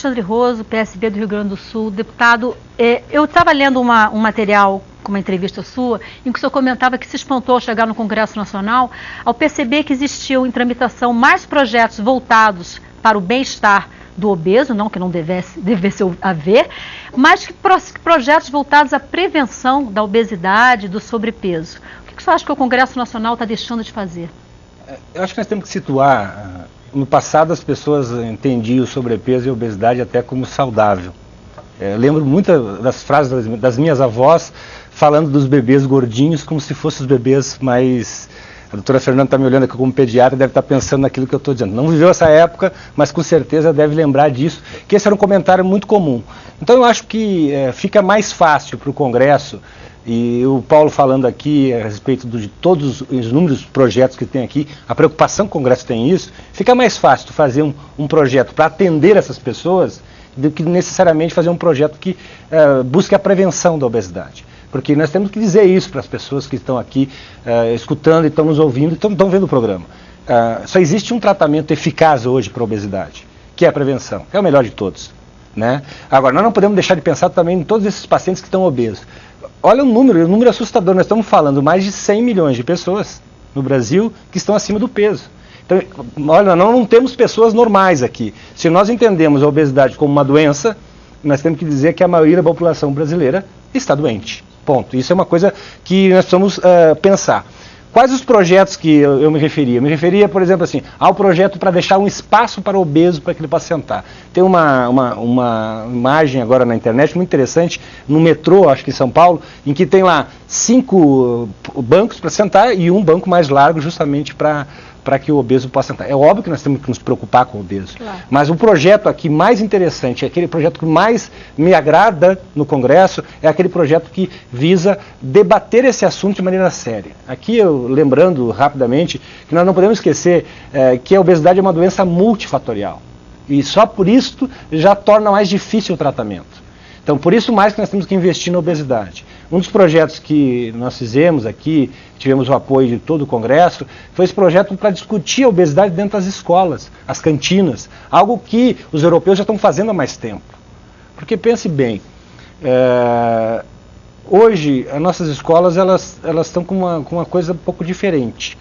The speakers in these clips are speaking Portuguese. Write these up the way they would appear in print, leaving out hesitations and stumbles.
Alexandre Roso, PSB do Rio Grande do Sul. Deputado, eu estava lendo um material, com uma entrevista sua, em que o senhor comentava que se espantou ao chegar no Congresso Nacional ao perceber que existiam em tramitação mais projetos voltados para o bem-estar do obeso, não que não devesse haver, mas que projetos voltados à prevenção da obesidade, do sobrepeso. O que o senhor acha que o Congresso Nacional está deixando de fazer? Eu acho que nós temos que situar. No passado as pessoas entendiam o sobrepeso e a obesidade até como saudável. Lembro muitas das frases das minhas avós falando dos bebês gordinhos como se fossem os bebês mais... A doutora Fernanda está me olhando aqui como pediatra, deve estar pensando naquilo que eu estou dizendo. Não viveu essa época, mas com certeza deve lembrar disso, que esse era um comentário muito comum. Então eu acho que fica mais fácil para o Congresso, e o Paulo falando aqui a respeito de todos os inúmeros projetos que tem aqui, a preocupação que o Congresso tem isso, fica mais fácil fazer um projeto para atender essas pessoas do que necessariamente fazer um projeto que busque a prevenção da obesidade. Porque nós temos que dizer isso para as pessoas que estão aqui escutando e estão nos ouvindo e estão vendo o programa. Só existe um tratamento eficaz hoje para a obesidade, que é a prevenção, que é o melhor de todos, né? Agora, nós não podemos deixar de pensar também em todos esses pacientes que estão obesos. Olha o número assustador, nós estamos falando mais de 100 milhões de pessoas no Brasil que estão acima do peso. Então, olha, nós não temos pessoas normais aqui. Se nós entendemos a obesidade como uma doença, nós temos que dizer que a maioria da população brasileira está doente. Ponto. Isso é uma coisa que nós precisamos pensar. Quais os projetos que eu me referia? Me referia, por exemplo, assim, ao projeto para deixar um espaço para o obeso para que ele possa sentar. Tem uma imagem agora na internet muito interessante, no metrô, acho que em São Paulo, em que tem lá 5 bancos para sentar e um banco mais largo justamente para que o obeso possa sentar. É óbvio que nós temos que nos preocupar com o obeso, claro. Mas o projeto aqui mais interessante, aquele projeto que mais me agrada no Congresso, é aquele projeto que visa debater esse assunto de maneira séria. Aqui, lembrando rapidamente, que nós não podemos esquecer que a obesidade é uma doença multifatorial. E só por isso já torna mais difícil o tratamento. Então, por isso mais que nós temos que investir na obesidade. Um dos projetos que nós fizemos aqui, tivemos o apoio de todo o Congresso, foi esse projeto para discutir a obesidade dentro das escolas, as cantinas, algo que os europeus já estão fazendo há mais tempo. Porque pense bem, hoje as nossas escolas elas estão com uma coisa um pouco diferente.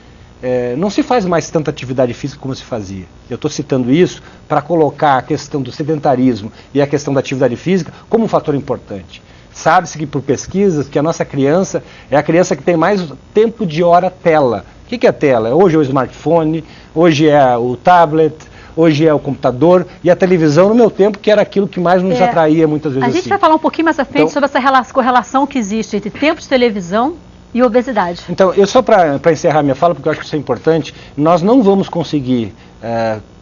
Não se faz mais tanta atividade física como se fazia. Eu estou citando isso para colocar a questão do sedentarismo e a questão da atividade física como um fator importante. Sabe-se que por pesquisas que a nossa criança é a criança que tem mais tempo de hora tela. O que é tela? Hoje é o smartphone, hoje é o tablet, hoje é o computador e a televisão no meu tempo, que era aquilo que mais nos atraía muitas vezes. A gente vai falar um pouquinho mais à frente sobre essa correlação que existe entre tempo de televisão e obesidade. Então, eu só para encerrar minha fala, porque eu acho que isso é importante, nós não vamos conseguir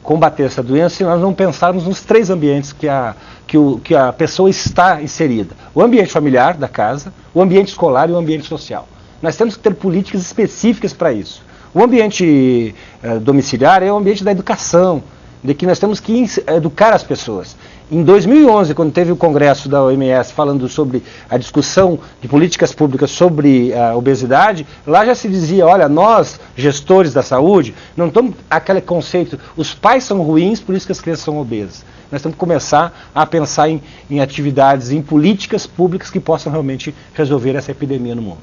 combater essa doença se nós não pensarmos nos 3 ambientes que a pessoa está inserida. O ambiente familiar da casa, o ambiente escolar e o ambiente social. Nós temos que ter políticas específicas para isso. O ambiente domiciliar é o ambiente da educação, de que nós temos que educar as pessoas. Em 2011, quando teve o congresso da OMS falando sobre a discussão de políticas públicas sobre a obesidade, lá já se dizia, olha, nós, gestores da saúde, não estamos aquele conceito, os pais são ruins, por isso que as crianças são obesas. Nós temos que começar a pensar em atividades, em políticas públicas que possam realmente resolver essa epidemia no mundo.